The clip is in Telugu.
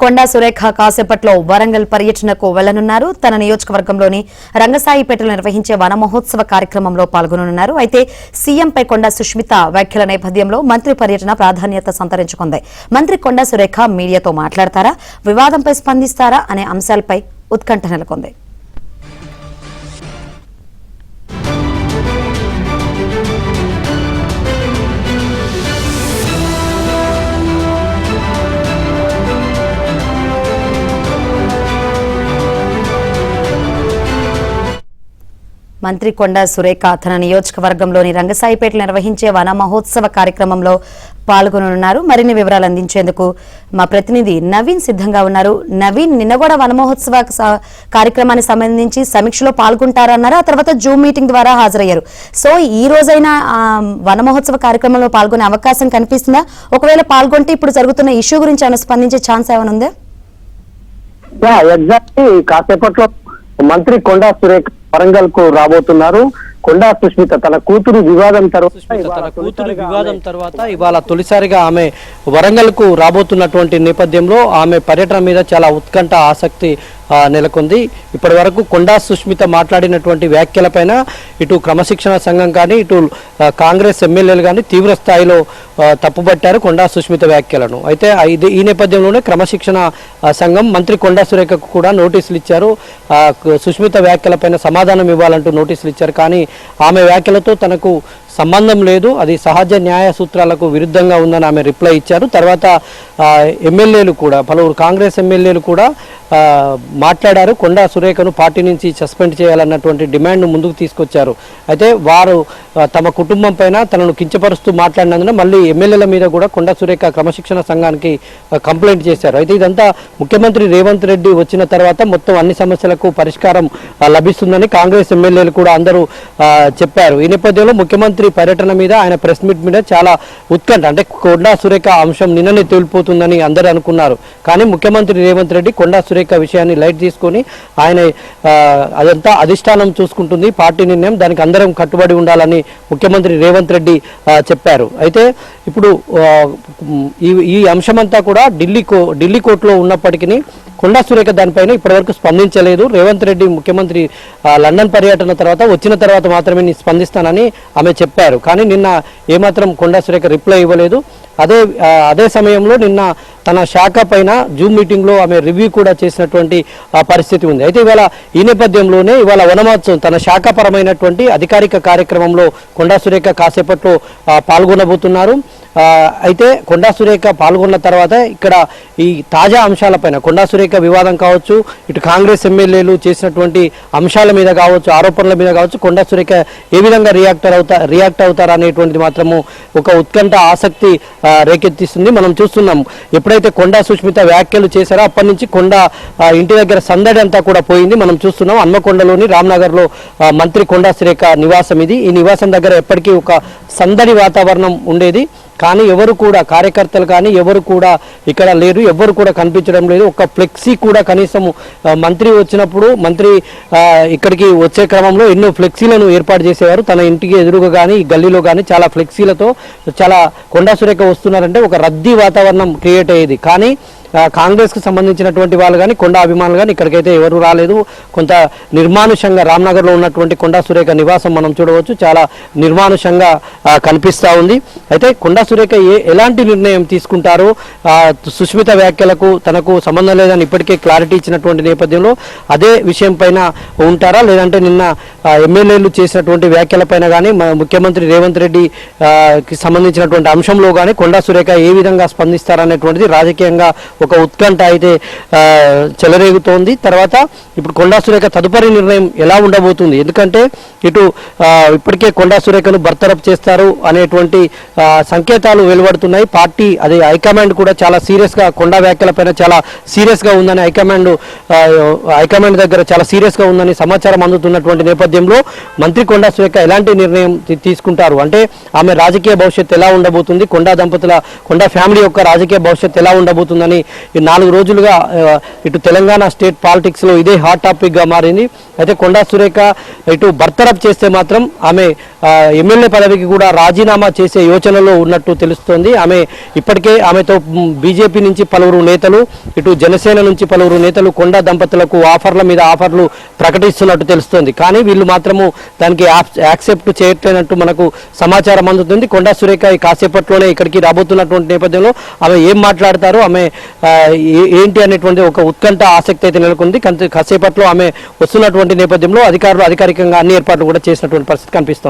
కొండా సురేఖ కాసేపట్లో వరంగల్ పర్యటనకు వెళ్లనున్నారు. తన నియోజకవర్గంలోని రంగసాయిపేటలో నిర్వహించే వన మహోత్సవ కార్యక్రమంలో పాల్గొననున్నారు. అయితే సీఎంపై కొండా సుష్మిత వ్యాఖ్యల నేపథ్యంలో మంత్రి పర్యటన ప్రాధాన్యత సంతరించుకుంది. మంత్రి కొండా సురేఖ మీడియాతో మాట్లాడతారా, వివాదంపై స్పందిస్తారా అనే అంశాలపై ఉత్కంఠ నెలకొంది. మంత్రి కొండా సురేఖ తన నియోజకవర్గంలోని రంగసాయిపేటలో నిర్వహించే వన మహోత్సవ కార్యక్రమంలో పాల్గొననున్నారు. మరిన్ని వివరాలు అందించేందుకు మా ప్రతినిధి నవీన్ సిద్ధంగా ఉన్నారు. నవీన్, నిన్న కూడా వన మహోత్సవ కార్యక్రమానికి సంబంధించి సమీక్షలో పాల్గొంటారన్నారు. ఆ తర్వాత జూమ్ మీటింగ్ ద్వారా హాజరయ్యారు. సో ఈ రోజైనా వన మహోత్సవ కార్యక్రమంలో పాల్గొనే అవకాశం కనిపిస్తుందా? ఒకవేళ పాల్గొంటే ఇప్పుడు జరుగుతున్న ఇష్యూ గురించి ఏమైనా స్పందించే ఛాన్స్ ఏమైనా ఉందా? ఎగ్జాక్ట్లీ కాసేపట్లో మంత్రి కొండా సురేఖ వరంగల్ కు రాబోతున్నారు. కొండా సుష్మిత తన కూతురు వివాదం తర్వాత ఇవాళ తొలిసారిగా ఆమె వరంగల్ కు రాబోతున్నటువంటి నేపథ్యంలో ఆమె పర్యటన మీద చాలా ఉత్కంఠ ఆసక్తి నెలకొంది. ఇప్పటి వరకు కొండా సుష్మిత మాట్లాడినటువంటి వ్యాఖ్యలపైన ఇటు క్రమశిక్షణ సంఘం కానీ ఇటు కాంగ్రెస్ ఎమ్మెల్యేలు కానీ తీవ్ర స్థాయిలో తప్పుబట్టారు కొండా సుష్మిత వ్యాఖ్యలను. అయితే ఈ నేపథ్యంలోనే క్రమశిక్షణ సంఘం మంత్రి కొండా సురేఖకు కూడా నోటీసులు ఇచ్చారు. సుష్మిత వ్యాఖ్యలపైన సమాధానం ఇవ్వాలంటూ నోటీసులు ఇచ్చారు. కానీ ఆమె వ్యాఖ్యలతో తనకు సంబంధం లేదు, అది సహజ న్యాయ సూత్రాలకు విరుద్ధంగా ఉందని ఆమె రిప్లై ఇచ్చారు. తర్వాత ఎమ్మెల్యేలు కూడా, పలువురు కాంగ్రెస్ ఎమ్మెల్యేలు కూడా మాట్లాడారు. కొండా సురేఖను పార్టీ నుంచి సస్పెండ్ చేయాలన్నటువంటి డిమాండ్ను ముందుకు తీసుకొచ్చారు. అయితే వారు తమ కుటుంబం పైన తనను కించపరుస్తూ మాట్లాడినందున మళ్ళీ ఎమ్మెల్యేల మీద కూడా కొండా సురేఖ క్రమశిక్షణ సంఘానికి కంప్లైంట్ చేశారు. అయితే ఇదంతా ముఖ్యమంత్రి రేవంత్ రెడ్డి వచ్చిన తర్వాత మొత్తం అన్ని సమస్యలకు పరిష్కారం లభిస్తుందని కాంగ్రెస్ ఎమ్మెల్యేలు కూడా అందరూ చెప్పారు. ఈ నేపథ్యంలో ముఖ్యమంత్రి పర్యటన మీద, ఆయన ప్రెస్ మీట్ మీద చాలా ఉత్కంఠ, అంటే కొండా సురేఖ అంశం నిన్ననే తేలిపోతుందని అందరూ అనుకున్నారు. కానీ ముఖ్యమంత్రి రేవంత్ రెడ్డి కొండా సురేఖ విషయాన్ని లైట్ తీసుకొని ఆయన అదంతా అధిష్టానం చూసుకుంటుంది, పార్టీ నిర్ణయం, దానికి అందరం కట్టుబడి ఉండాలని ముఖ్యమంత్రి రేవంత్ రెడ్డి చెప్పారు. అయితే ఇప్పుడు ఈ అంశమంతా కూడా ఢిల్లీ కోర్టులో ఉన్నప్పటికీ కొండా సురేఖ దానిపైన ఇప్పటివరకు స్పందించలేదు. రేవంత్ రెడ్డి ముఖ్యమంత్రి లండన్ పర్యటన తర్వాత వచ్చిన తర్వాత మాత్రమే నేను స్పందిస్తానని ఆమె చెప్పారు. కానీ నిన్న ఏమాత్రం కొండా సురేఖ రిప్లై ఇవ్వలేదు. అదే సమయంలో నిన్న తన శాఖ పైన జూమ్ మీటింగ్లో ఆమె రివ్యూ కూడా చేసినటువంటి పరిస్థితి ఉంది. అయితే ఇవాళ ఈ నేపథ్యంలోనే ఇవాళ వనమహోత్సవం తన శాఖపరమైనటువంటి అధికారిక కార్యక్రమంలో కొండా సురేఖ కాసేపట్లో పాల్గొనబోతున్నారు. అయితే కొండా సురేఖ పాల్గొన్న తర్వాత ఇక్కడ ఈ తాజా అంశాలపైన, కొండా సురేఖ వివాదం కావచ్చు, ఇటు కాంగ్రెస్ ఎమ్మెల్యేలు చేసినటువంటి అంశాల మీద కావచ్చు, ఆరోపణల మీద కావచ్చు, కొండా సురేఖ ఏ విధంగా రియాక్ట్ అవుతారా అనేటువంటిది మాత్రము ఒక ఉత్కంఠ ఆసక్తి రేకెత్తిస్తుంది. మనం చూస్తున్నాం, ఎప్పుడైతే కొండా సుష్మిత వ్యాఖ్యలు చేశారో అప్పటి నుంచి కొండా ఇంటి దగ్గర సందడి అంతా కూడా పోయింది. మనం చూస్తున్నాం, హన్మకొండలోని రామ్నగర్లో మంత్రి కొండా సురేఖ నివాసం ఇది. ఈ నివాసం దగ్గర ఎప్పటికీ ఒక సందడి వాతావరణం ఉండేది. కానీ ఎవరు కూడా, కార్యకర్తలు కానీ ఎవరు కూడా ఇక్కడ లేరు, ఎవరు కూడా కనిపించడం లేదు. ఒక ఫ్లెక్సీ కూడా కనీసం మంత్రి వచ్చినప్పుడు, మంత్రి ఇక్కడికి వచ్చే క్రమంలో ఎన్నో ఫ్లెక్సీలను ఏర్పాటు చేసేవారు. తన ఇంటికి ఎదురుగా కానీ ఈ గల్లీలో కానీ చాలా ఫ్లెక్సీలతో చాలా కొండా సురేఖ వస్తున్నారంటే ఒక రద్దీ వాతావరణం క్రియేట్ అయ్యేది. కానీ కాంగ్రెస్కి సంబంధించినటువంటి వాళ్ళు కానీ, కొండా అభిమానులు కానీ ఇక్కడికైతే ఎవరు రాలేదు. కొంత నిర్మానుషంగా రామ్నగర్లో ఉన్నటువంటి కొండా సురేఖ నివాసం మనం చూడవచ్చు, చాలా నిర్మానుషంగా కనిపిస్తూ ఉంది. అయితే కొండా సురేఖ ఎలాంటి నిర్ణయం తీసుకుంటారో, సుష్మిత వ్యాఖ్యలకు తనకు సంబంధం లేదని ఇప్పటికే క్లారిటీ ఇచ్చినటువంటి నేపథ్యంలో అదే విషయం పైన ఉంటారా, లేదంటే నిన్న ఎమ్మెల్యేలు చేసినటువంటి వ్యాఖ్యలపైన కానీ ముఖ్యమంత్రి రేవంత్ రెడ్డికి సంబంధించినటువంటి అంశంలో కానీ కొండా సురేఖ ఏ విధంగా స్పందిస్తారనేటువంటిది రాజకీయంగా ఒక ఉత్కంఠ అయితే చెలరేగుతోంది. తర్వాత ఇప్పుడు కొండా సురేఖ తదుపరి నిర్ణయం ఎలా ఉండబోతుంది, ఎందుకంటే ఇటు ఇప్పటికే కొండా సురేఖను బర్తరఫ్ చేస్తారు అనేటువంటి సంకేతాలు వెలువడుతున్నాయి. పార్టీ అదే హైకమాండ్ కూడా చాలా సీరియస్గా కొండా వ్యాఖ్యలపైన చాలా సీరియస్గా ఉందని హైకమాండ్ దగ్గర చాలా సీరియస్గా ఉందని సమాచారం అందుతున్నటువంటి నేపథ్యంలో మంత్రి కొండా సురేఖ ఎలాంటి నిర్ణయం తీసుకుంటారు, అంటే ఆమె రాజకీయ భవిష్యత్తు ఎలా ఉండబోతుంది, కొండా ఫ్యామిలీ యొక్క రాజకీయ భవిష్యత్తు ఎలా ఉండబోతుందని ఈ 4 రోజులుగా ఇటు తెలంగాణ స్టేట్ పాలిటిక్స్లో ఇదే హాట్ టాపిక్గా మారింది. అయితే కొండా సురేఖ ఇటు బర్తరఫ్ చేస్తే మాత్రం ఆమె ఎమ్మెల్యే పదవికి కూడా రాజీనామా చేసే యోచనలో ఉన్నట్టు తెలుస్తోంది. ఆమె ఇప్పటికే ఆమెతో బీజేపీ నుంచి పలువురు నేతలు, ఇటు జనసేన నుంచి పలువురు నేతలు కొండా దంపతులకు ఆఫర్ల మీద ఆఫర్లు ప్రకటిస్తున్నట్టు తెలుస్తోంది. కానీ వీళ్ళు మాత్రము దానికి యాక్సెప్ట్ చేయట్లేనట్టు మనకు సమాచారం అందుతుంది. కొండా సురేఖ కాసేపట్లోనే ఇక్కడికి రాబోతున్నటువంటి నేపథ్యంలో ఆమె ఏం మాట్లాడతారో, ఆమె ఏంటి అనేటువంటి ఒక ఉత్కంఠ ఆసక్తి అయితే నెలకొంది. కాసేపట్లో ఆమె వస్తున్నటువంటి నేపథ్యంలో అధికారులు అధికారికంగా అన్ని ఏర్పాట్లు కూడా చేసినటువంటి పరిస్థితి కనిపిస్తుంది.